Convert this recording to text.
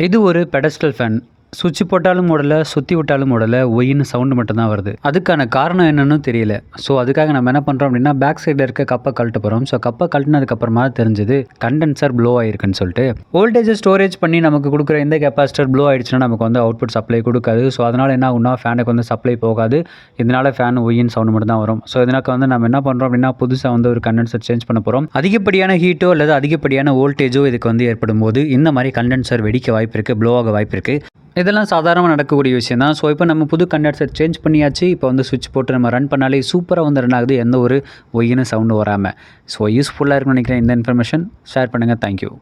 இது ஒரு pedestal fan. சுவிட்ச் போட்டாலும் ஓடல, சுத்தி விட்டாலும் ஓடல. ஒய்ன்னு சவுண்ட் மட்டும் தான் வருது. அதுக்கான காரணம் என்னன்னு தெரியல. ஸோ அதுக்காக நம்ம என்ன பண்றோம் அப்படின்னா, பேக் சைடுல இருக்க கப்ப கழட்ட போறோம். ஸோ கப்ப கழட்டினதுக்கு அப்புறமா தெரிஞ்சது கண்டென்சர் ப்ளோ ஆயிருக்குன்னு சொல்லிட்டு. வோல்டேஜ் ஸ்டோரேஜ் பண்ணி நமக்கு குடுக்குற இந்த கெப்பாசிட்டர் ப்ளோ ஆயிடுச்சுன்னா நமக்கு வந்து அவுட்புட் சப்ளை குடுக்காது. ஸோ அதனால என்ன ஆகும்னா ஃபேனுக்கு வந்து சப்ளை போகாது. இதனால ஃபேன் ஒய்ன்னு சவுண்ட் மட்டும் தான் வரும். ஸோ இதனால வந்து நம்ம என்ன பண்றோம் அப்படின்னா, புதுசா வந்து ஒரு கண்டென்சர் சேஞ்ச் பண்ண போறோம். அதிகப்படியான ஹீட்டோ அல்லது அதிகப்படியான வோல்டேஜோ இதுக்கு வந்து ஏற்படும்போது இந்த மாதிரி கண்டென்சர் வெடிக்க வாய்ப்பு இருக்கு, ப்ளோ ஆக வாய்ப்பு இருக்கு. இதெல்லாம் சாதாரணமாக நடக்கக்கூடிய விஷயம் தான். ஸோ இப்போ நம்ம புது கண்டென்சர் சேஞ்ச் பண்ணியாச்சு. இப்போ வந்து சுவிட்ச் போட்டு நம்ம ரன் பண்ணாலே சூப்பராக வந்து ரன் ஆகுது, எந்த ஒரு ஒய்ன்னு சவுண்டு வராமல். ஸோ யூஸ்ஃபுல்லாக இருக்குன்னு நினைக்கிறேன் இந்த இன்ஃபர்மேஷன். ஷேர் பண்ணுங்கள். தேங்க்யூ.